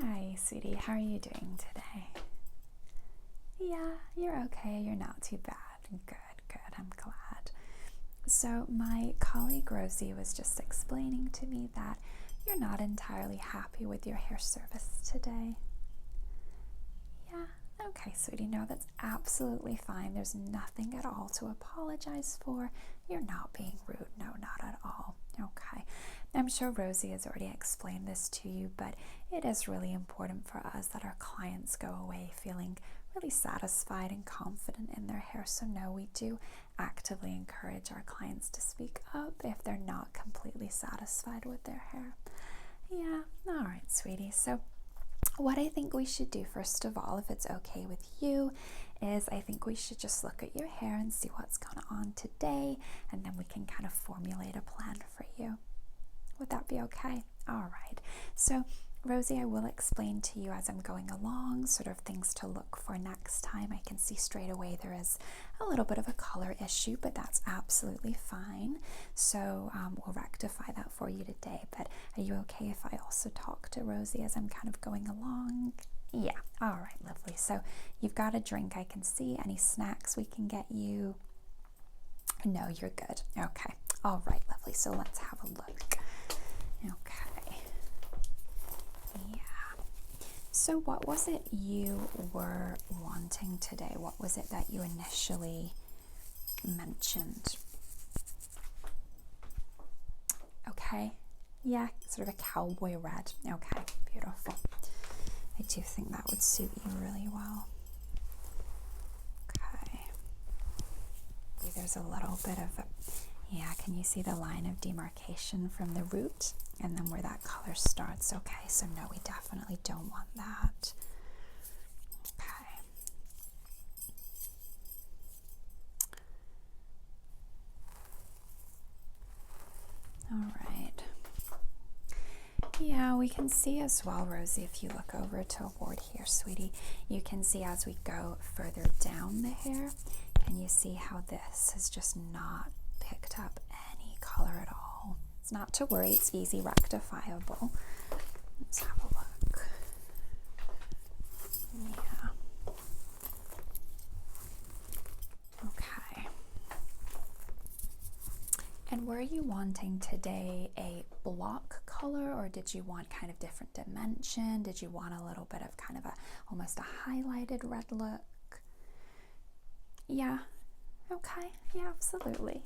Hi, sweetie. How are you doing today? Yeah, you're okay. You're not too bad. Good. I'm glad. So, my colleague Rosie was just explaining to me that you're not entirely happy with your hair service today. Yeah, okay, sweetie. No, that's absolutely fine. There's nothing at all to apologize for. You're not being rude. No, not at all. Okay. I'm sure Rosie has already explained this to you, but it is really important for us that our clients go away feeling really satisfied and confident in their hair. So no, we do actively encourage our clients to speak up if they're not completely satisfied with their hair. Yeah, all right, sweetie. So what I think we should do, first of all, if it's okay with you, is I think we should just look at your hair and see what's going on today, and then we can kind of formulate a plan for you. Would that be okay? All right. So, Rosie, I will explain to you as I'm going along sort of things to look for next time. I can see straight away there is a little bit of a color issue, but that's absolutely fine. So we'll rectify that for you today. But are you okay if I also talk to Rosie as I'm kind of going along? Yeah. All right, lovely. So you've got a drink, I can see. Any snacks we can get you? No, you're good. Okay. All right, lovely. So let's have a look. Okay. Yeah. So what was it you were wanting today? What was it that you initially mentioned? Okay. Yeah, sort of a cowboy red. Okay, beautiful. I do think that would suit you really well. Okay. There's a little bit of yeah, can you see the line of demarcation from the root and then where that color starts? Okay, so no, we definitely don't want that. Okay. All right. Yeah, we can see as well, Rosie, if you look over toward here, sweetie, you can see as we go further down the hair, and you see how this has just not picked up any color at all. It's not to worry, it's easy rectifiable. Let's have a look. Yeah. Okay. And were you wanting today a block color, or did you want kind of different dimension? Did you want a little bit of kind of almost a highlighted red look? Yeah. Okay. Yeah, absolutely.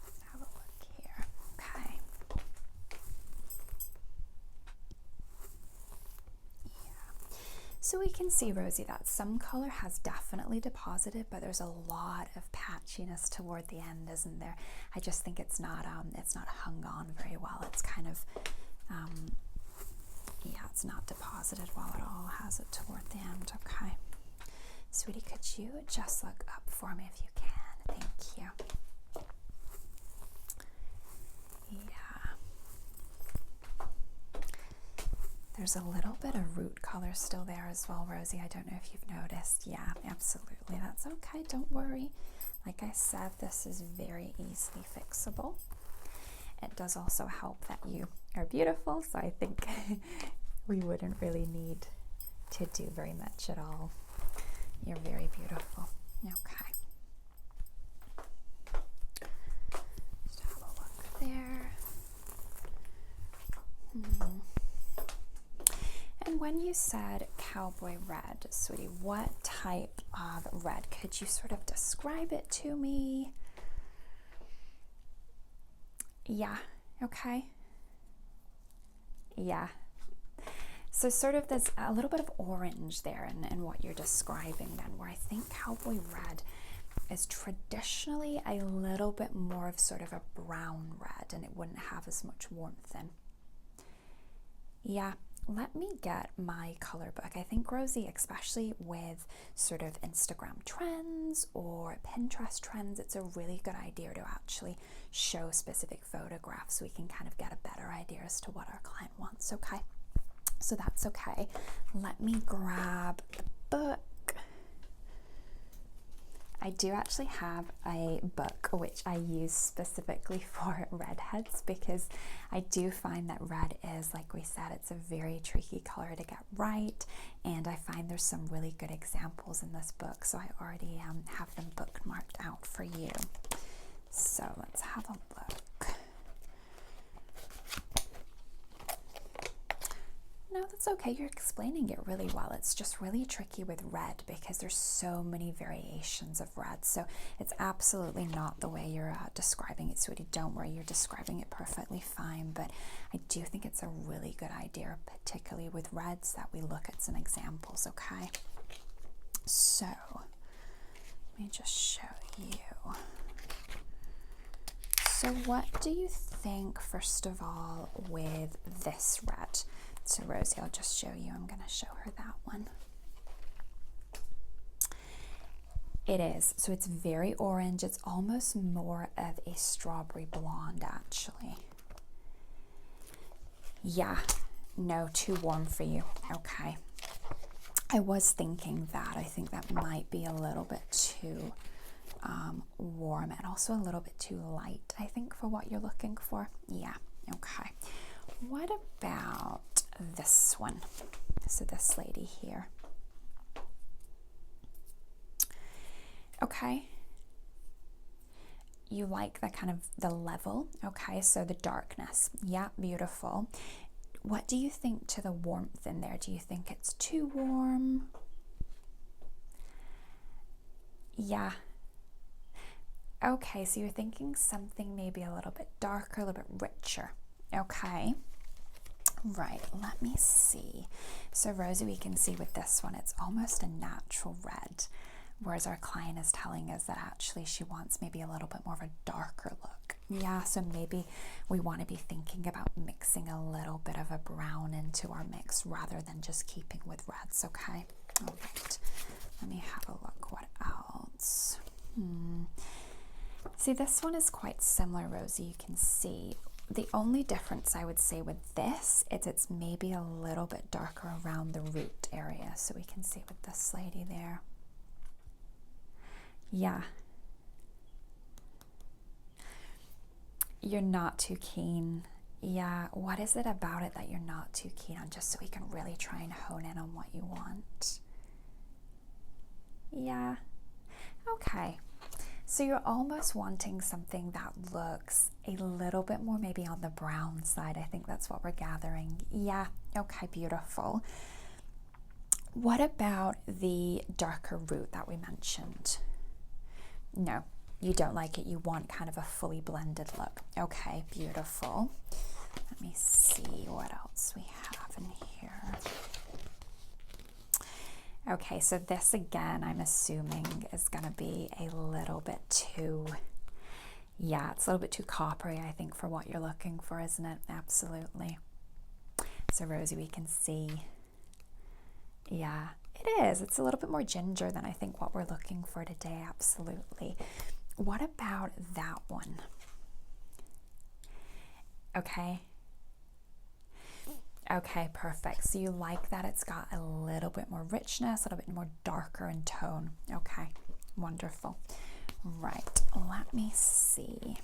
Let's have a look here. Okay. So we can see, Rosie, that some color has definitely deposited, but there's a lot of patchiness toward the end, isn't there? I just think it's not hung on very well. It's kind of, yeah, it's not deposited well at all, has it, toward the end? Okay. Sweetie, could you just look up for me if you can? Thank you. Yeah. There's a little bit of root color still there as well, Rosie. I don't know if you've noticed. Yeah, absolutely. That's okay. Don't worry. Like I said, this is very easily fixable. It does also help that you are beautiful, so I think we wouldn't really need to do very much at all. You're very beautiful. Okay. Just have a look there. And when you said cowboy red, sweetie, what type of red? Could you sort of describe it to me? Yeah, okay. Yeah. So sort of there's a little bit of orange there in what you're describing then, where I think cowboy red is traditionally a little bit more of sort of a brown red, and it wouldn't have as much warmth in. Yeah. Let me get my color book. I think, Rosie, especially with sort of Instagram trends or Pinterest trends, it's a really good idea to actually show specific photographs so we can kind of get a better idea as to what our client wants, okay? So that's okay. Let me grab the book. I do actually have a book which I use specifically for redheads, because I do find that red is, like we said, it's a very tricky color to get right, and I find there's some really good examples in this book, so I already have them bookmarked out for you. So let's have a look. No, that's okay. You're explaining it really well. It's just really tricky with red because there's so many variations of red. So it's absolutely not the way you're describing it, sweetie. Don't worry, you're describing it perfectly fine. But I do think it's a really good idea, particularly with reds, that we look at some examples, okay? So let me just show you. So what do you think, first of all, with this red? So Rosie, I'll just show you. I'm going to show her that one. It is. So it's very orange. It's almost more of a strawberry blonde, actually. Yeah. No, too warm for you. Okay. I was thinking that. I think that might be a little bit too warm and also a little bit too light, I think, for what you're looking for. Yeah. Okay. What about this one? So this lady here. Okay. You like the kind of the level. Okay, so the darkness. Yeah, beautiful. What do you think to the warmth in there? Do you think it's too warm? Yeah. Okay, so you're thinking something maybe a little bit darker, a little bit richer. Okay. Right, let me see. So Rosie, we can see with this one, it's almost a natural red, whereas our client is telling us that actually she wants maybe a little bit more of a darker look. Yeah, so maybe we want to be thinking about mixing a little bit of a brown into our mix rather than just keeping with reds, okay? All right, let me have a look. What else? See, this one is quite similar, Rosie, you can see. The only difference I would say with this is it's maybe a little bit darker around the root area. So we can see with this lady there. Yeah. You're not too keen. Yeah, what is it about it that you're not too keen on, just so we can really try and hone in on what you want? Yeah. Okay. So you're almost wanting something that looks a little bit more maybe on the brown side. I think that's what we're gathering. Yeah, okay, beautiful. What about the darker root that we mentioned? No, you don't like it. You want kind of a fully blended look. Okay, beautiful. Let me see what else we have in here. Okay, so this again, I'm assuming is going to be a little bit too, yeah, it's a little bit too coppery, I think, for what you're looking for, isn't it? Absolutely. So Rosie, we can see, yeah, it is. It's a little bit more ginger than I think what we're looking for today, absolutely. What about that one? Okay. Okay, perfect. So you like that it's got a little bit more richness, a little bit more darker in tone. Okay, wonderful. Right, let me see.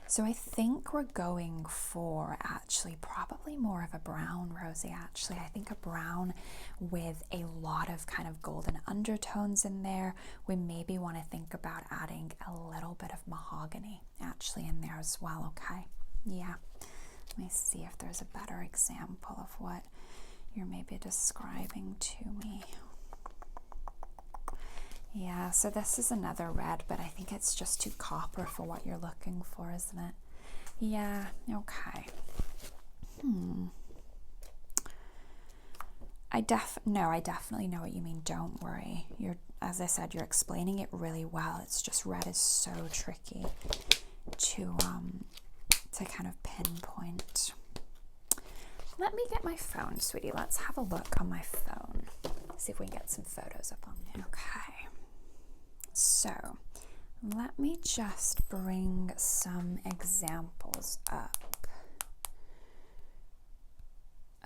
So I think we're going for actually probably more of a brown, Rosie, actually. I think a brown with a lot of kind of golden undertones in there. We maybe want to think about adding a little bit of mahogany actually in there as well, okay? Yeah. Let me see if there's a better example of what you're maybe describing to me. Yeah, so this is another red, but I think it's just too copper for what you're looking for, isn't it? Yeah, okay. I definitely know what you mean. Don't worry. As I said, you're explaining it really well. It's just red is so tricky to kind of pinpoint. Let me get my phone, sweetie. Let's have a look on my phone. See if we can get some photos up on there. Okay. So let me just bring some examples up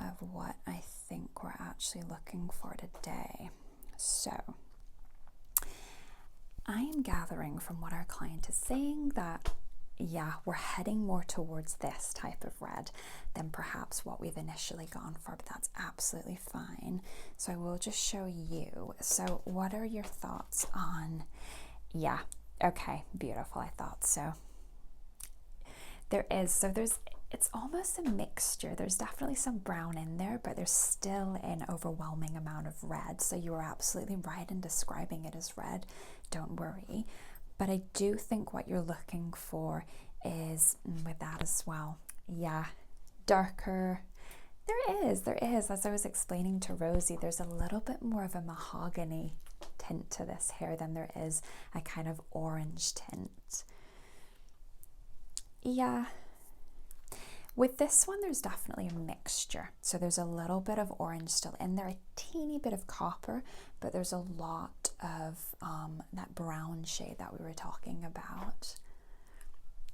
of what I think we're actually looking for today. So I am gathering from what our client is saying that, yeah, we're heading more towards this type of red than perhaps what we've initially gone for, but that's absolutely fine. So I will just show you. So what are your thoughts on, yeah, okay, beautiful, I thought so. It's almost a mixture. There's definitely some brown in there, but there's still an overwhelming amount of red. So you are absolutely right in describing it as red. Don't worry. But I do think what you're looking for is with that as well. Yeah, darker. There is. As I was explaining to Rosie, there's a little bit more of a mahogany tint to this hair than there is a kind of orange tint. Yeah. With this one, there's definitely a mixture. So there's a little bit of orange still in there, a teeny bit of copper, but there's a lot of that brown shade that we were talking about.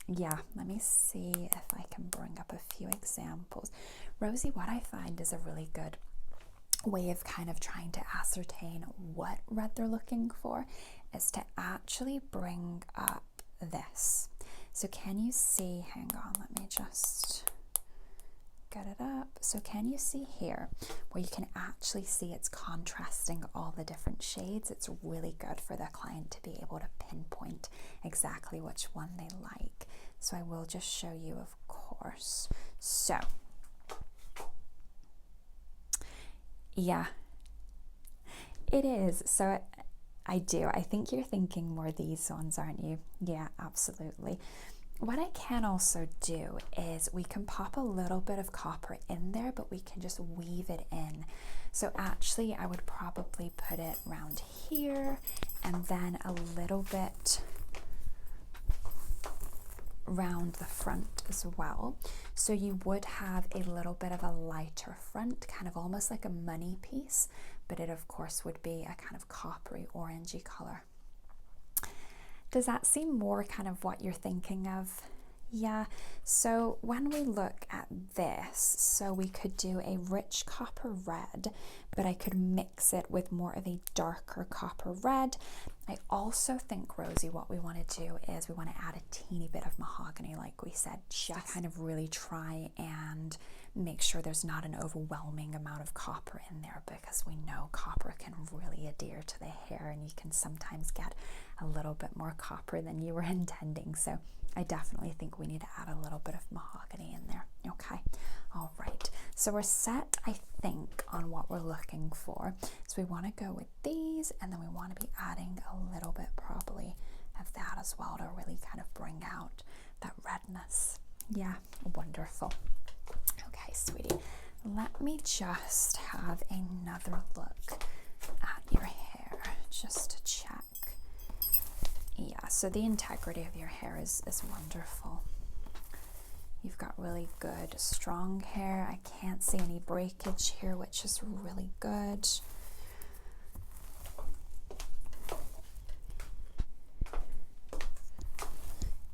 Yeah, let me see if I can bring up a few examples. Rosie, what I find is a really good way of kind of trying to ascertain what red they're looking for is to actually bring up this. So can you see, hang on, let me just get it up. So can you see here where you can actually see it's contrasting all the different shades? It's really good for the client to be able to pinpoint exactly which one they like. So I will just show you, of course. So yeah, it is. So I do. I think you're thinking more these ones, aren't you? Yeah, absolutely. What I can also do is we can pop a little bit of copper in there, but we can just weave it in. So actually, I would probably put it around here and then a little bit round the front as well. So you would have a little bit of a lighter front, kind of almost like a money piece, but it of course would be a kind of coppery orangey color. Does that seem more kind of what you're thinking of? Yeah, so when we look at this, so we could do a rich copper red, but I could mix it with more of a darker copper red. I also think, Rosie, what we want to do is we want to add a teeny bit of mahogany, like we said, just to kind of really try and make sure there's not an overwhelming amount of copper in there, because we know copper can really adhere to the hair and you can sometimes get a little bit more copper than you were intending. So I definitely think we need to add a little bit of mahogany in there. Okay, all right. So we're set, I think, on what we're looking for. So we want to go with these, and then we want to be adding a little bit probably of that as well to really kind of bring out that redness. Yeah, wonderful. Okay, sweetie, let me just have another look at your hair just to check. Yeah, so the integrity of your hair is wonderful. You've got really good, strong hair. I can't see any breakage here, which is really good.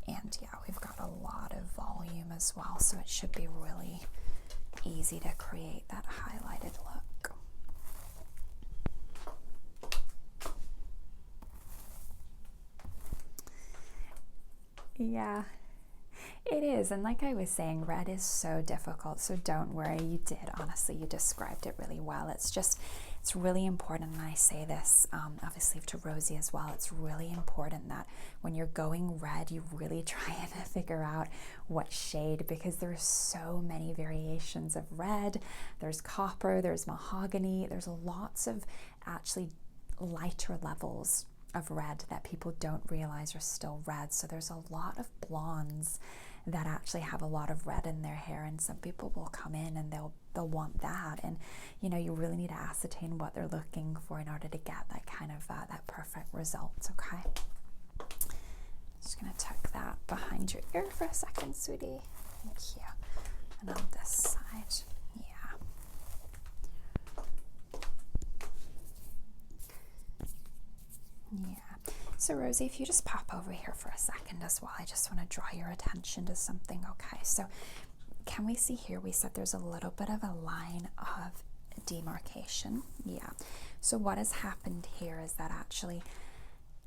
And yeah, we've got a lot of volume as well, so it should be really easy to create that highlighted look. Yeah, it is. And like I was saying, red is so difficult, so don't worry. You did, honestly, you described it really well. It's really important, and I say this obviously to Rosie as well, it's really important that when you're going red, you really try and figure out what shade, because there's so many variations of red. There's copper, there's mahogany, there's lots of actually lighter levels of red that people don't realize are still red. So there's a lot of blondes that actually have a lot of red in their hair, and some people will come in and they'll want that, and you know, you really need to ascertain what they're looking for in order to get that kind of that perfect result. Okay, just gonna tuck that behind your ear for a second, sweetie. Thank you. And on this side, yeah. Yeah. So Rosie, if you just pop over here for a second as well, I just want to draw your attention to something. Okay, so can we see here, we said there's a little bit of a line of demarcation. Yeah. So what has happened here is that actually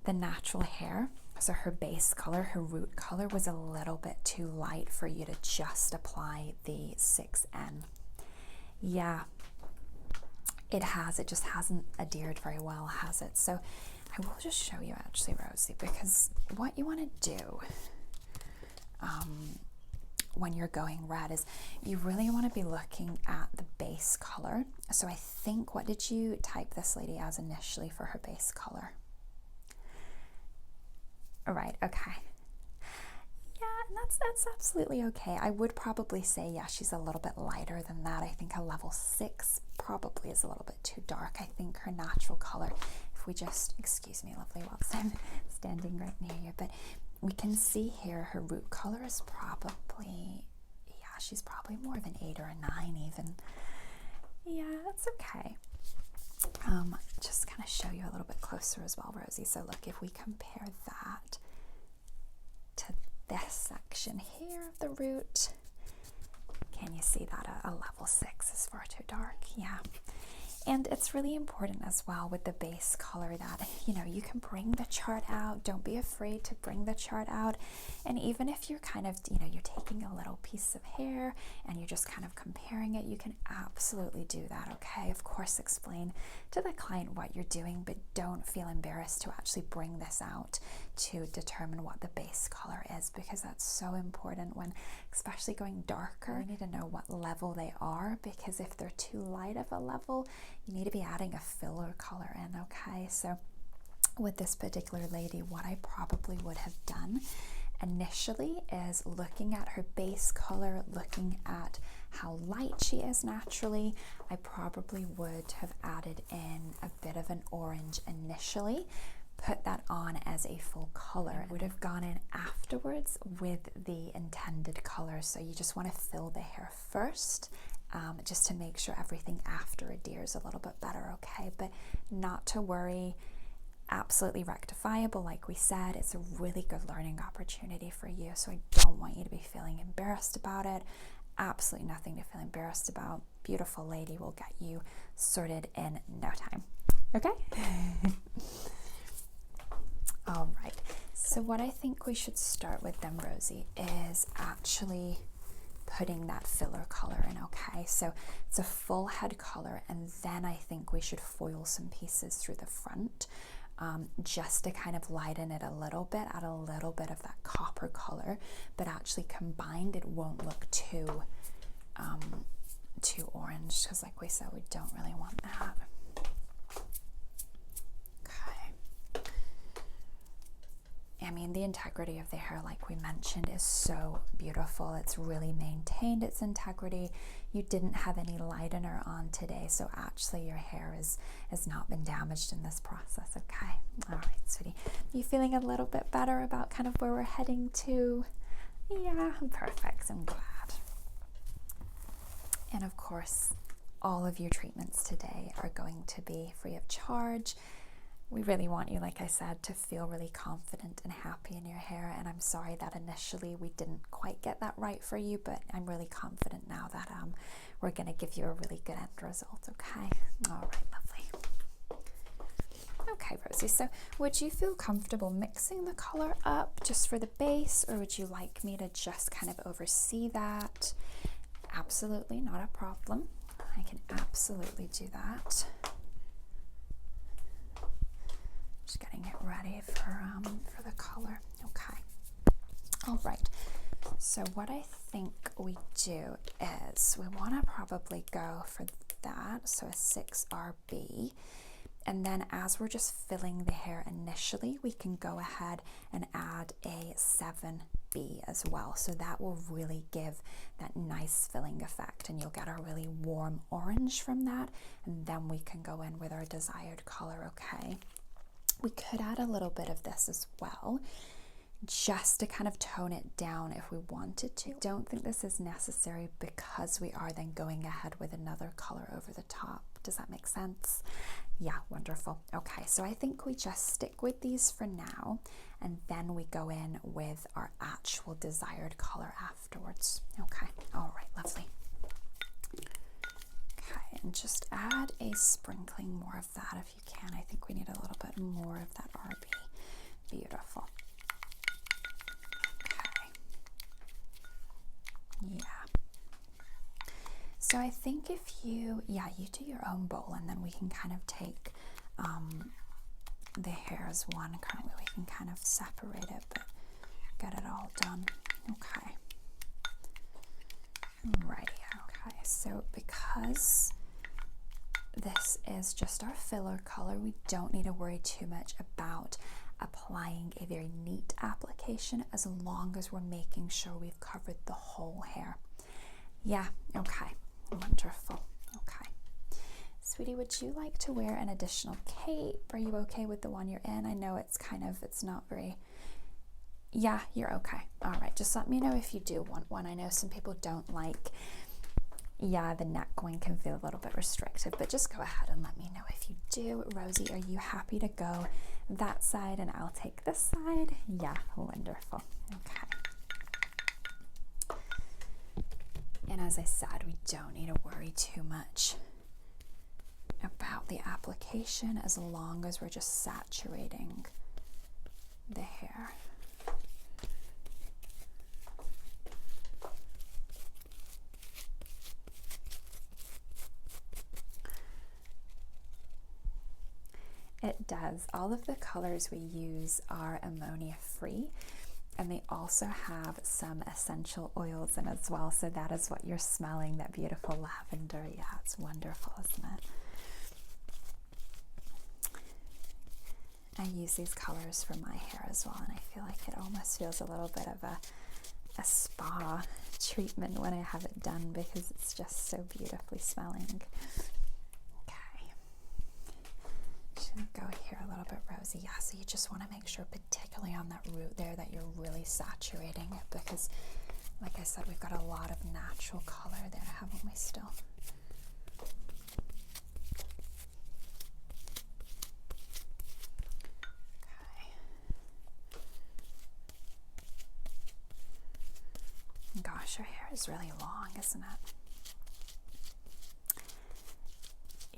the natural hair, so her base color, her root color was a little bit too light for you to just apply the 6N. Yeah, it just hasn't adhered very well, has it? So I will just show you actually, Rosie, because what you want to do when you're going red is you really want to be looking at the base color. So I think, what did you type this lady as initially for her base color? All right, okay. Yeah, and that's absolutely okay. I would probably say, yeah, she's a little bit lighter than that. I think a level 6 probably is a little bit too dark. I think her natural color, if we just, excuse me, lovely, whilst I'm standing right near you, but we can see here her root color is probably, yeah, she's probably more of an 8 or a 9 even. Yeah, that's okay. Just kind of show you a little bit closer as well, Rosie. So look, if we compare that to this section here of the root, can you see that a level 6 is far too dark? Yeah. And it's really important as well with the base color that, you know, you can bring the chart out. Don't be afraid to bring the chart out. And even if you're kind of, you know, you're taking a little piece of hair and you're just kind of comparing it, you can absolutely do that, okay? Of course, explain to the client what you're doing, but don't feel embarrassed to actually bring this out to determine what the base color is, because that's so important when, especially going darker, you need to know what level they are, because if they're too light of a level, you need to be adding a filler color in, okay? So with this particular lady, what I probably would have done initially is looking at her base color, looking at how light she is naturally. I probably would have added in a bit of an orange initially, put that on as a full color. I would have gone in afterwards with the intended color. So you just want to fill the hair first, just to make sure everything after adheres a little bit better, okay? But not to worry, absolutely rectifiable. Like we said, it's a really good learning opportunity for you, so I don't want you to be feeling embarrassed about it. Absolutely nothing to feel embarrassed about. Beautiful lady will get you sorted in no time, okay? All right, so what I think we should start with then, Rosie, is actually putting that filler color in, okay? So it's a full head color, and then I think we should foil some pieces through the front, just to kind of lighten it a little bit, add a little bit of that copper color, but actually combined it won't look too orange, because like we said, we don't really want that. I mean, the integrity of the hair, like we mentioned, is so beautiful. It's really maintained its integrity. You didn't have any lightener on today, so actually your hair has not been damaged in this process, okay? All right, sweetie. You feeling a little bit better about kind of where we're heading to? Yeah, perfect. I'm glad. And of course, all of your treatments today are going to be free of charge. We really want you, like I said, to feel really confident and happy in your hair, and I'm sorry that initially we didn't quite get that right for you, but I'm really confident now that we're going to give you a really good end result, okay? All right, lovely. Okay, Rosie, so would you feel comfortable mixing the color up just for the base, or would you like me to just kind of oversee that? Absolutely not a problem. I can absolutely do that. Just getting it ready for the color. Okay. All right. So what I think we do is we want to probably go for that. So a 6RB. And then as we're just filling the hair initially, we can go ahead and add a 7B as well. So that will really give that nice filling effect, and you'll get a really warm orange from that. And then we can go in with our desired color, okay? We could add a little bit of this as well, just to kind of tone it down if we wanted to. I don't think this is necessary because we are then going ahead with another color over the top. Does that make sense? Yeah, wonderful. Okay, so I think we just stick with these for now, and then we go in with our actual desired color afterwards. Okay, all right, lovely. Okay, and just add a sprinkling more of that if you can. I think we need a little bit more of that RB. Beautiful. Okay. Yeah. So I think if you do your own bowl, and then we can kind of take the hair as one. Currently we can kind of separate it, but get it all done. Okay. Right. Okay. So because this is just our filler color, we don't need to worry too much about applying a very neat application, as long as we're making sure we've covered the whole hair. Yeah, okay, wonderful. Okay. Sweetie, would you like to wear an additional cape? Are you okay with the one you're in? I know it's not very, yeah, you're okay. All right, just let me know if you do want one. I know some people don't like, yeah, the neck one can feel a little bit restrictive, but just go ahead and let me know if you do. Rosie, are you happy to go that side and I'll take this side? Yeah, wonderful. Okay. And as I said, we don't need to worry too much about the application, as long as we're just saturating the hair. It does. All of the colors we use are ammonia free, and they also have some essential oils in as well. So that is what you're smelling, that beautiful lavender. Yeah, it's wonderful, isn't it? I use these colors for my hair as well, and I feel like it almost feels a little bit of a spa treatment when I have it done, because it's just so beautifully smelling. Go here a little bit, Rosie. Yeah, so you just want to make sure, particularly on that root there, that you're really saturating it, because like I said, we've got a lot of natural color there, haven't we still? Okay. Gosh, your hair is really long, isn't it?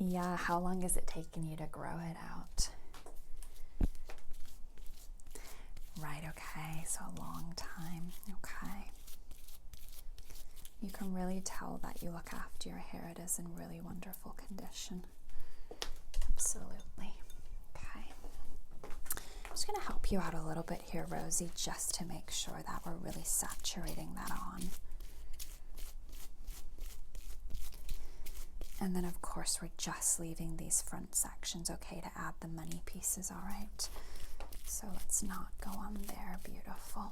Yeah, how long is it taking you to grow it out? Right, okay, so a long time, okay. You can really tell that you look after your hair. It is in really wonderful condition. Absolutely. Okay. I'm just gonna help you out a little bit here, Rosie, just to make sure that we're really saturating that on. And then of course we're just leaving these front sections, okay, to add the money pieces, all right? So let's not go on there. Beautiful.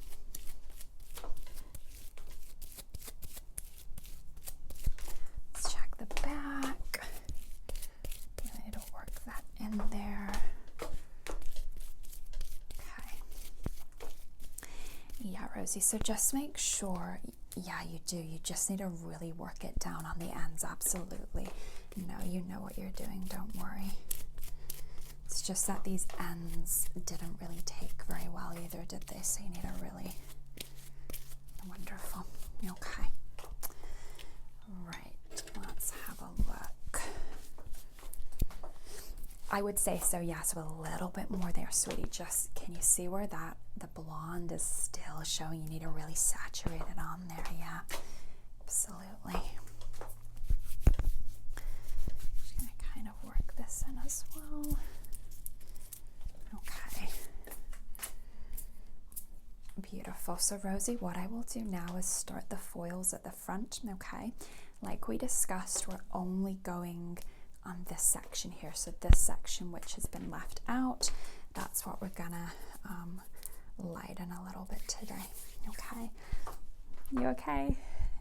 Let's check the back. I need to work that in there. Okay. Yeah, Rosie, so just make sure, yeah, you do. You just need to really work it down on the ends. Absolutely. No, you know what you're doing. Don't worry. It's just that these ends didn't really take very well either, did they? So you need to really... Wonderful. Okay. Right. Let's have a look. I would say so, yeah, so a little bit more there, sweetie. Just, can you see where that, the blonde is still showing? You need to really saturate it on there, yeah. Absolutely. Just gonna kind of work this in as well. Okay. Beautiful. So Rosie, what I will do now is start the foils at the front, okay? Like we discussed, we're only going on this section here. So this section which has been left out, that's what we're gonna lighten a little bit today, okay? You okay?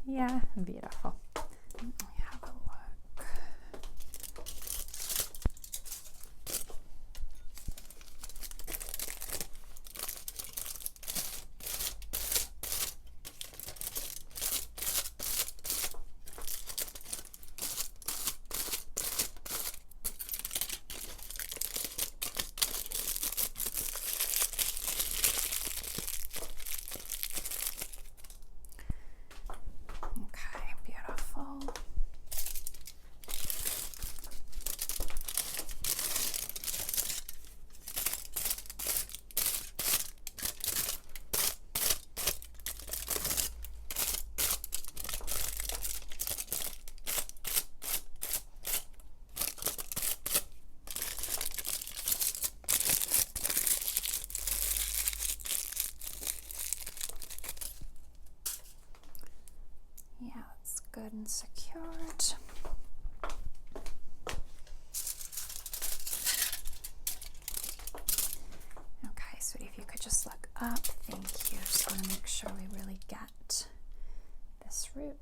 Yeah, beautiful. Let me have a look. Okay, beautiful. and secured. Okay, sweetie, if you could just look up. Thank you. Just want to make sure we really get this root.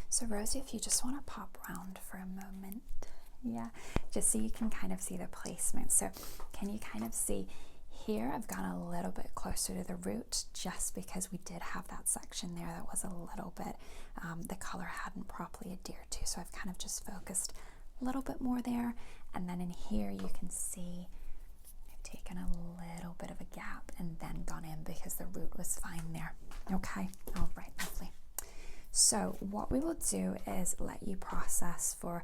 So Rosie, if you just want to pop around for a moment, yeah, just so you can kind of see the placement. So can you kind of see here, I've gone a little bit closer to the root just because we did have that section there that was a little bit, the color hadn't properly adhered to. So I've kind of just focused a little bit more there. And then in here, you can see I've taken a little bit of a gap and then gone in because the root was fine there. Okay, all right, lovely. So what we will do is let you process for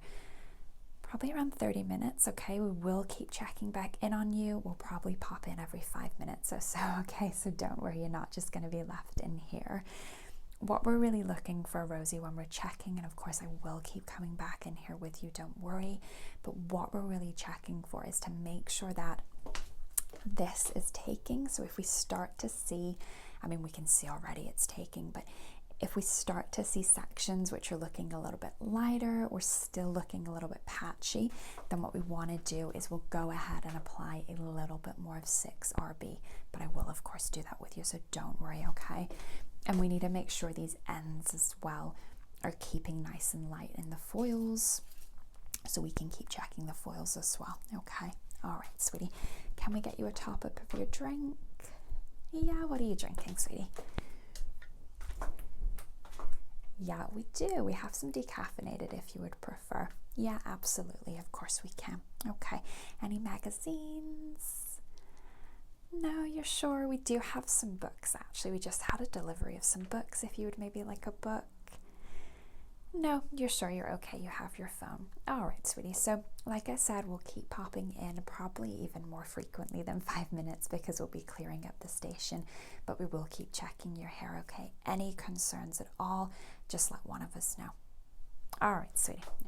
probably around 30 minutes, okay? We will keep checking back in on you. We'll probably pop in every 5 minutes or so, okay? So don't worry, you're not just going to be left in here. What we're really looking for, Rosie, when we're checking, and of course I will keep coming back in here with you, don't worry, but what we're really checking for is to make sure that this is taking. So if we start to see, I mean, we can see already it's taking, but if we start to see sections which are looking a little bit lighter or still looking a little bit patchy, then what we want to do is we'll go ahead and apply a little bit more of 6RB, but I will of course do that with you, so don't worry, okay? And we need to make sure these ends as well are keeping nice and light in the foils, so we can keep checking the foils as well, okay? All right, sweetie, can we get you a top up of your drink? Yeah, what are you drinking, sweetie? Yeah, we do. We have some decaffeinated if you would prefer. Yeah, absolutely. Of course we can. Okay. Any magazines? No, you're sure? We do have some books, actually. We just had a delivery of some books if you would maybe like a book. No, you're sure you're okay. You have your phone. All right, sweetie. So like I said, we'll keep popping in probably even more frequently than 5 minutes because we'll be clearing up the station, but we will keep checking your hair, okay? Any concerns at all, just let one of us know. All right, sweetie.